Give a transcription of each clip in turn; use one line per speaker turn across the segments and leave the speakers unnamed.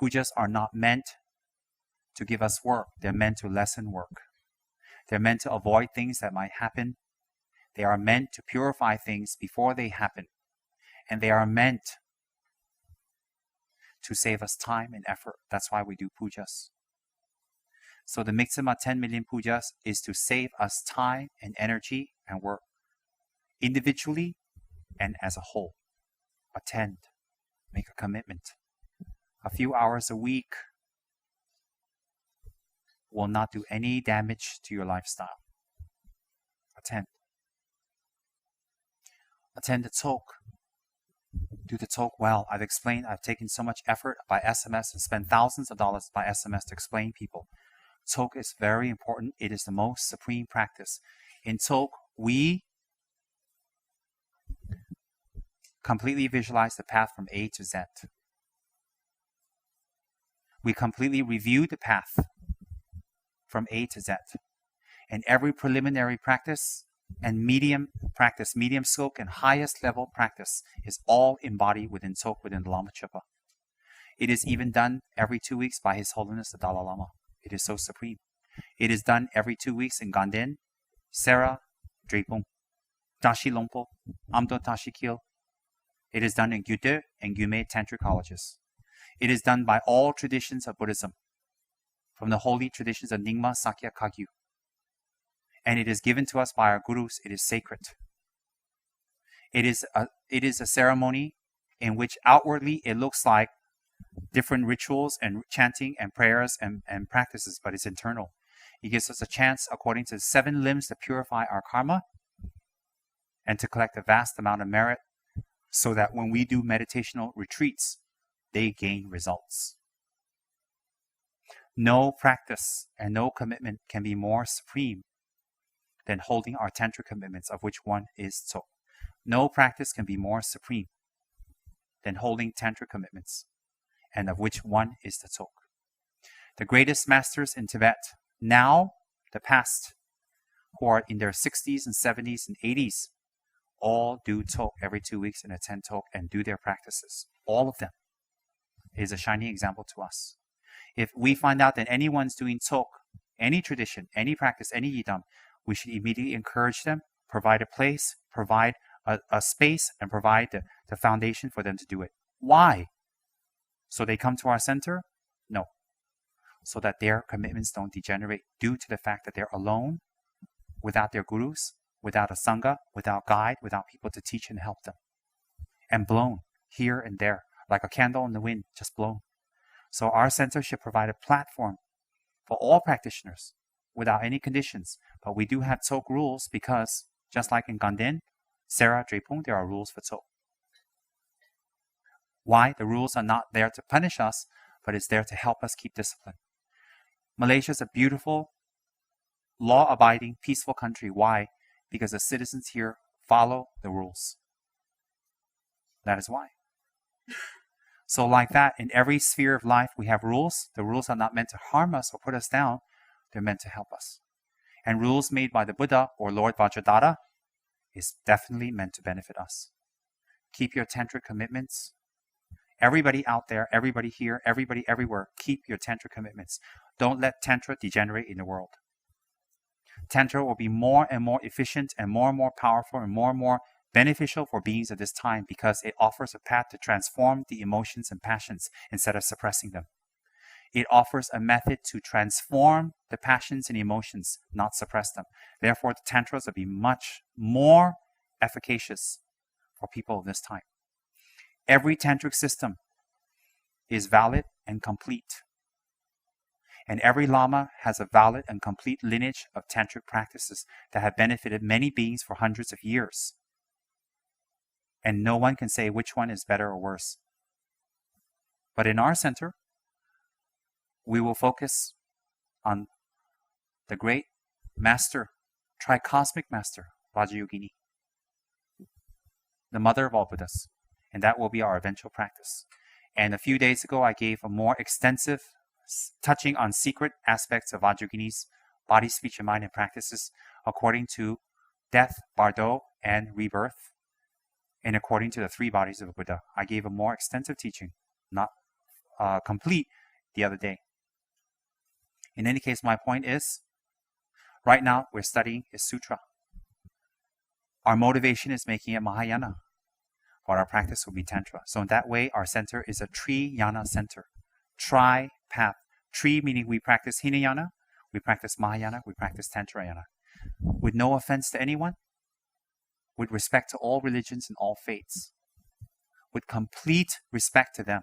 Pujas are not meant to give us work. They're meant to lessen work. They're meant to avoid things that might happen. They are meant to purify things before they happen. And they are meant to save us time and effort. That's why we do pujas. So the Miksima 10 million pujas is to save us time and energy and work individually and as a whole. Attend. Make a commitment. A few hours a week will not do any damage to your lifestyle. Attend. Attend the tsog. Do the tsog well. I've explained, I've taken so much effort by SMS and spent thousands of dollars by SMS to explain people. Tsog is very important. It is the most supreme practice. In tsog, we completely visualize the path from A to Z. We completely review the path from A to Z. And every preliminary practice and medium practice, medium scope and highest level practice is all embodied within tsog, within the Lama Chopa. It is even done every 2 weeks by His Holiness the Dalai Lama. It is so supreme. It is done every 2 weeks in Ganden, Sera, Drepung, Dashi Lompo, Amdo Tashi Kil. It is done in Gyude and Gyume Tantric colleges. It is done by all traditions of Buddhism, from the holy traditions of Nyingma, Sakya, Kagyu. And it is given to us by our gurus. It is sacred. It is a ceremony in which outwardly it looks like different rituals and chanting and prayers and practices, but it's internal. It gives us a chance, according to the 7 limbs, to purify our karma and to collect a vast amount of merit so that when we do meditational retreats, they gain results. No practice and no commitment can be more supreme than holding our tantric commitments, of which one is tsog. No practice can be more supreme than holding tantric commitments, and of which one is the tsog. The greatest masters in Tibet, now, the past, who are in their 60s and 70s and 80s, all do tsog every 2 weeks and attend tsog and do their practices. All of them is a shining example to us. If we find out that anyone's doing tsog, any tradition, any practice, any yidam, we should immediately encourage them, provide a place, provide a space, and provide the foundation for them to do it. Why? So they come to our center? No. So that their commitments don't degenerate due to the fact that they're alone, without their gurus, without a sangha, without guide, without people to teach and help them. And blown here and there, like a candle in the wind, just blown. So our center should provide a platform for all practitioners without any conditions. But we do have tsog rules because, just like in Ganden, Sera, Drepung, there are rules for tsog. Why? The rules are not there to punish us, but it's there to help us keep discipline. Malaysia is a beautiful, law-abiding, peaceful country. Why? Because the citizens here follow the rules. That is why. So like that, in every sphere of life, we have rules. The rules are not meant to harm us or put us down. They're meant to help us. And rules made by the Buddha or Lord Vajradhara is definitely meant to benefit us. Keep your tantric commitments. Everybody out there, everybody here, everybody everywhere, keep your tantric commitments. Don't let tantra degenerate in the world. Tantra will be more and more efficient and more powerful and more beneficial for beings of this time because it offers a path to transform the emotions and passions instead of suppressing them. It offers a method to transform the passions and emotions, not suppress them. Therefore, the tantras will be much more efficacious for people of this time. Every tantric system is valid and complete. And every lama has a valid and complete lineage of tantric practices that have benefited many beings for hundreds of years. And no one can say which one is better or worse. But in our center, we will focus on the great master, tricosmic master, Vajra Yogini, the mother of all Buddhas. And that will be our eventual practice. And a few days ago, I gave a more extensive, touching on secret aspects of Vajra Yogini's body, speech, and mind and practices according to death, bardo, and rebirth, and according to the 3 bodies of a Buddha. I gave a more extensive teaching, not complete the other day. In any case, my point is, right now we're studying is Sutra. Our motivation is making it Mahayana, but our practice will be Tantra. So in that way, our center is a Tri-yana center. Tri-path. Tri meaning we practice Hinayana, we practice Mahayana, we practice Tantrayana. With no offense to anyone, with respect to all religions and all faiths, with complete respect to them.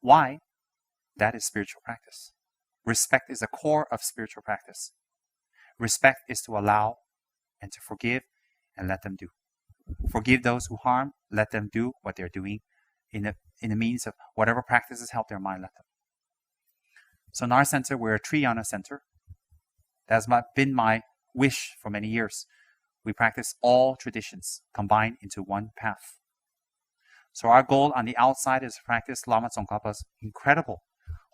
Why? That is spiritual practice. Respect is the core of spiritual practice. Respect is to allow and to forgive and let them do. Forgive those who harm, let them do what they're doing in the means of whatever practices help their mind, let them. So in our center, we're a Tri-yana center. That's been my wish for many years. We practice all traditions combined into one path. So our goal on the outside is to practice Lama Tsongkhapa's incredible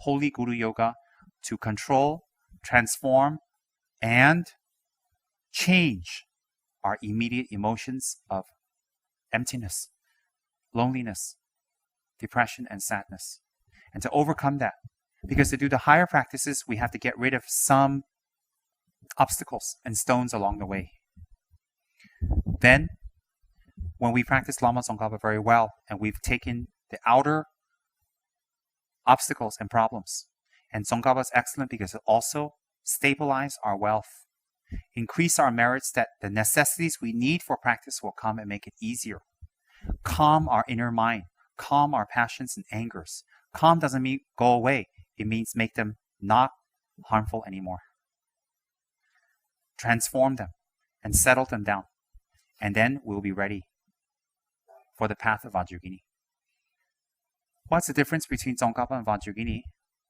holy Guru Yoga to control, transform, and change our immediate emotions of emptiness, loneliness, depression, and sadness. And to overcome that, because to do the higher practices, we have to get rid of some obstacles and stones along the way. Then, when we practice Lama Tsongkhapa very well, and we've taken the outer obstacles and problems, and Tsongkhapa is excellent because it also stabilizes our wealth, increase our merits, that the necessities we need for practice will come and make it easier. Calm our inner mind, calm our passions and angers. Calm doesn't mean go away. It means make them not harmful anymore. Transform them and settle them down. And then we'll be ready for the path of Vajra Yogini. What's the difference between Tsongkhapa and Vajra Yogini?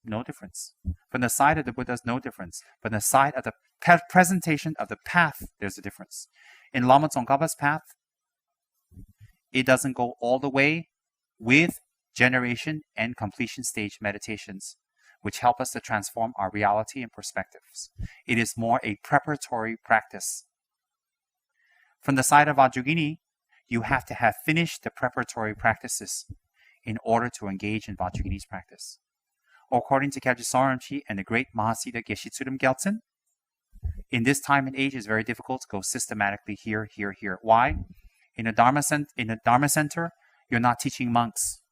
No difference. From the side of the Buddhas, no difference. From the side of the presentation of the path, there's a difference. In Lama Tsongkhapa's path, it doesn't go all the way with generation and completion stage meditations, which help us to transform our reality and perspectives. It is more a preparatory practice. From the side of Vajra Yogini, you have to have finished the preparatory practices in order to engage in Vajra Yogini's practice. According to Kyabje Soramchi and the great Mahasiddha Geshe Tsurim Gyaltsen, in this time and age, it's very difficult to go systematically here. Why? In a Dharma center, you're not teaching monks.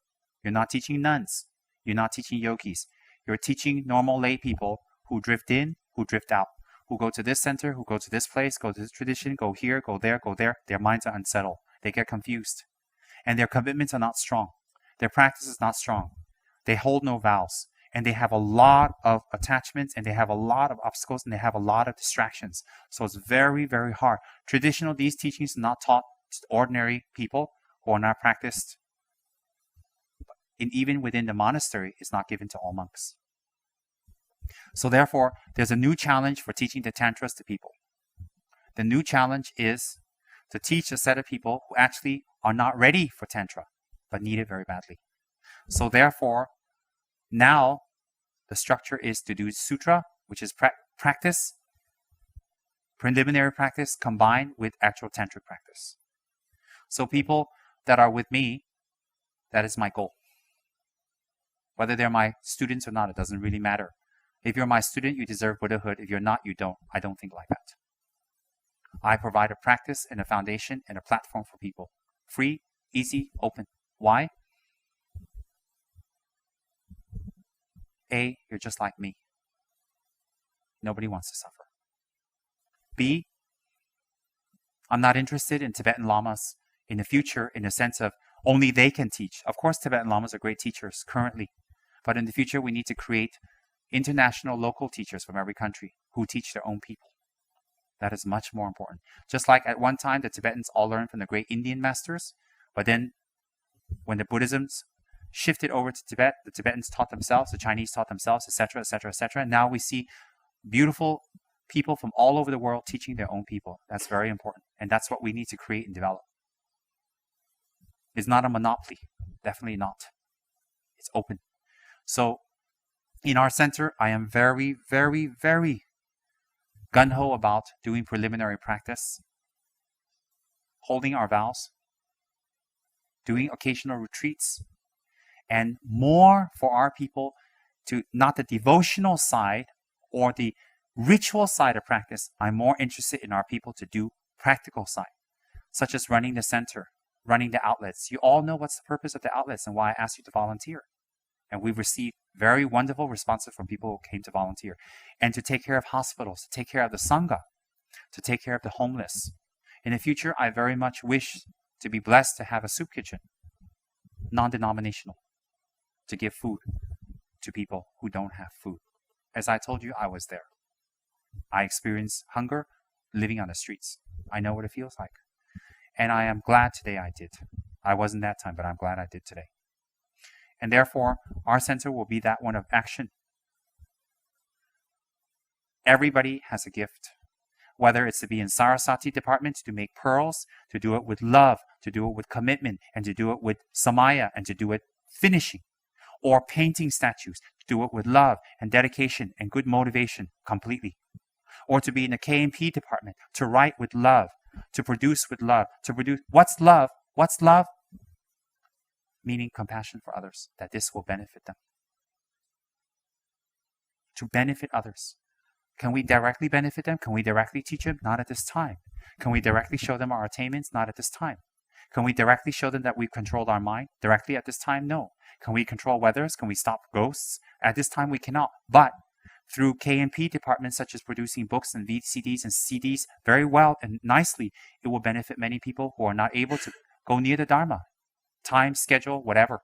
You're not teaching nuns. You're not teaching yogis. You're teaching normal lay people who drift in, who drift out, who go to this center, who go to this place, go to this tradition, go here, go there, go there. Their minds are unsettled. They get confused. And their commitments are not strong. Their practice is not strong. They hold no vows. And they have a lot of attachments, and they have a lot of obstacles, and they have a lot of distractions. So it's very, very hard. Traditional, these teachings are not taught to ordinary people who are not practiced. And even within the monastery, it's not given to all monks. So therefore, there's a new challenge for teaching the tantras to people. The new challenge is to teach a set of people who actually are not ready for tantra, but need it very badly. So therefore, now the structure is to do sutra, which is practice, preliminary practice combined with actual tantric practice. So people that are with me, that is my goal. Whether they're my students or not, it doesn't really matter. If you're my student, you deserve Buddhahood. If you're not, you don't. I don't think like that. I provide a practice and a foundation and a platform for people. Free, easy, open. Why? A, you're just like me. Nobody wants to suffer. B, I'm not interested in Tibetan Lamas in the future in the sense of only they can teach. Of course, Tibetan Lamas are great teachers currently, but in the future we need to create international local teachers from every country who teach their own people. That is much more important. Just like at one time the Tibetans all learned from the great Indian masters, but then when the Buddhism shifted over to Tibet, the Tibetans taught themselves, the Chinese taught themselves, etc., etc., etc. Now we see beautiful people from all over the world teaching their own people. That's very important. And that's what we need to create and develop. It's not a monopoly. Definitely not. It's open. So in our center, I am very, very, very gung-ho about doing preliminary practice, holding our vows, doing occasional retreats, and more for our people to, not the devotional side or the ritual side of practice. I'm more interested in our people to do practical side, such as running the center, running the outlets. You all know what's the purpose of the outlets and why I asked you to volunteer. And we've received very wonderful responses from people who came to volunteer. And to take care of hospitals, to take care of the Sangha, to take care of the homeless. In the future, I very much wish to be blessed to have a soup kitchen, non-denominational, to give food to people who don't have food. As I told you, I was there. I experienced hunger living on the streets. I know what it feels like. And I am glad today I did. I wasn't that time, but I'm glad I did today. And therefore, our center will be that one of action. Everybody has a gift. Whether it's to be in Saraswati department, to make pearls, to do it with love, to do it with commitment, and to do it with samaya, and to do it finishing. Or painting statues, to do it with love and dedication and good motivation completely. Or to be in the K&P department, to write with love, to produce with love, to produce. What's love? What's love? Meaning compassion for others, that this will benefit them. To benefit others. Can we directly benefit them? Can we directly teach them? Not at this time. Can we directly show them our attainments? Not at this time. Can we directly show them that we've controlled our mind? Directly at this time? No. Can we control weathers? Can we stop ghosts? At this time we cannot. But through K&P departments such as producing books and VCDs and CDs very well and nicely, it will benefit many people who are not able to go near the Dharma. Time, schedule, whatever.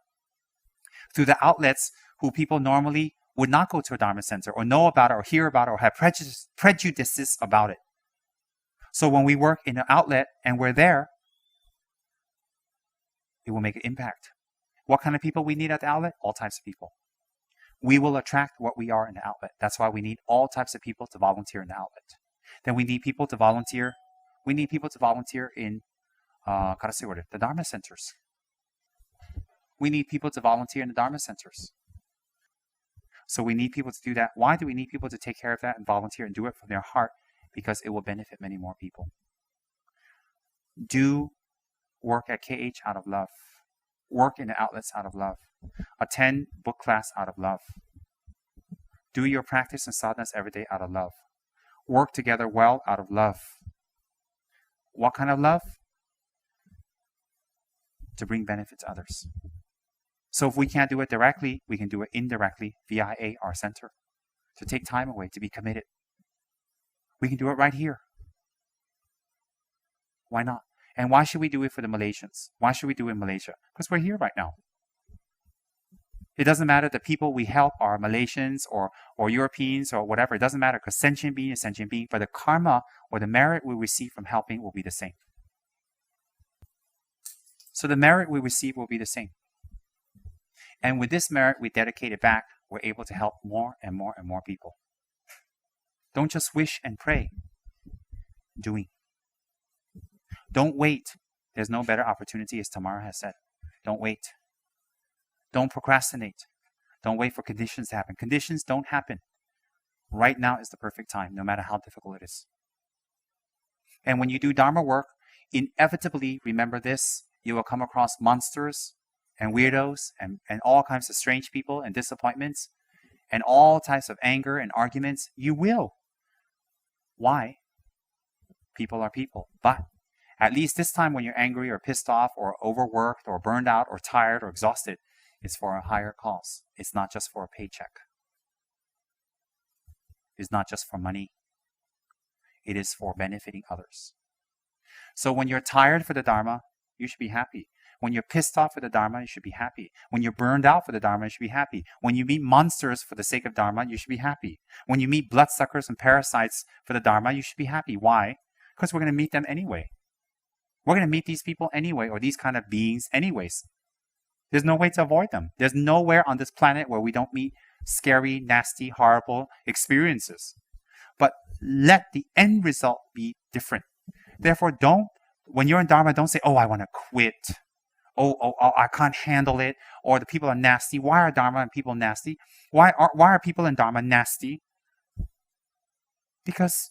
Through the outlets who people normally would not go to a Dharma center or know about it or hear about it or have prejudices about it. So when we work in an outlet and we're there, it will make an impact. What kind of people we need at the outlet? All types of people. We will attract what we are in the outlet. That's why we need all types of people to volunteer in the outlet. Then we need people to volunteer. We need people to volunteer in the Dharma centers. We need people to volunteer in the Dharma centers. So we need people to do that. Why do we need people to take care of that and volunteer and do it from their heart? Because it will benefit many more people. Do work at KH out of love. Work in the outlets out of love. Attend book class out of love. Do your practice and sadhanas every day out of love. Work together well out of love. What kind of love? To bring benefit to others. So if we can't do it directly, we can do it indirectly via our center. To take time away, to be committed. We can do it right here. Why not? And why should we do it for the Malaysians? Why should we do it in Malaysia? Because we're here right now. It doesn't matter the people we help are Malaysians or Europeans or whatever. It doesn't matter because sentient being is sentient being. But the karma or the merit we receive from helping will be the same. So the merit we receive will be the same. And with this merit we dedicate it back, we're able to help more and more and more people. Don't just wish and pray. Doing. Don't wait. There's no better opportunity, as Tamara has said. Don't wait. Don't procrastinate. Don't wait for conditions to happen. Conditions don't happen. Right now is the perfect time, no matter how difficult it is. And when you do Dharma work, inevitably, remember this, you will come across monsters and weirdos and all kinds of strange people and disappointments and all types of anger and arguments. You will. Why? People are people. But at least this time when you're angry or pissed off or overworked or burned out or tired or exhausted, it's for a higher cause. It's not just for a paycheck. It's not just for money. It is for benefiting others. So when you're tired for the Dharma, you should be happy. When you're pissed off for the Dharma, you should be happy. When you're burned out for the Dharma, you should be happy. When you meet monsters for the sake of Dharma, you should be happy. When you meet bloodsuckers and parasites for the Dharma, you should be happy. Why? Because we're going to meet them anyway. We're going to meet these people anyway, or these kind of beings anyways. There's no way to avoid them. There's nowhere on this planet where we don't meet scary, nasty, horrible experiences. But let the end result be different. Therefore, when you're in Dharma, don't say, oh, I want to quit. Oh, I can't handle it. Or the people are nasty. Why are Dharma and people nasty? Why are people in Dharma nasty? Because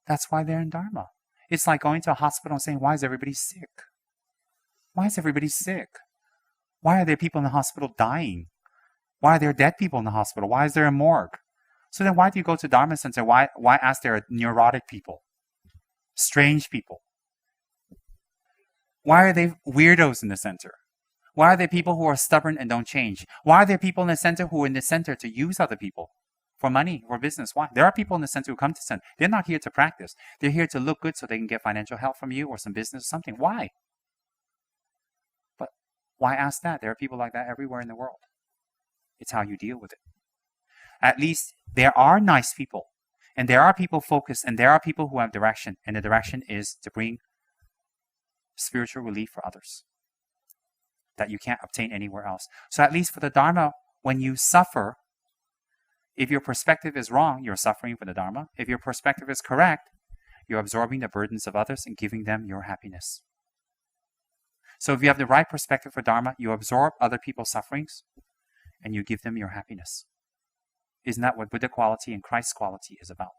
that's why they're in Dharma. It's like going to a hospital and saying, why is everybody sick? Why is everybody sick? Why are there people in the hospital dying? Why are there dead people in the hospital? Why is there a morgue? So then why do you go to Dharma Center? Why ask there are neurotic people? Strange people? Why are they weirdos in the center? Why are there people who are stubborn and don't change? Why are there people in the center who are in the center to use other people? For money, for business. Why? There are people in the center who come to center. They're not here to practice. They're here to look good so they can get financial help from you or some business or something. Why? But why ask that? There are people like that everywhere in the world. It's how you deal with it. At least there are nice people. And there are people focused. And there are people who have direction. And the direction is to bring spiritual relief for others that you can't obtain anywhere else. So at least for the Dharma, when you suffer, if your perspective is wrong, you're suffering for the Dharma. If your perspective is correct, you're absorbing the burdens of others and giving them your happiness. So if you have the right perspective for Dharma, you absorb other people's sufferings and you give them your happiness. Isn't that what Buddha quality and Christ quality is about?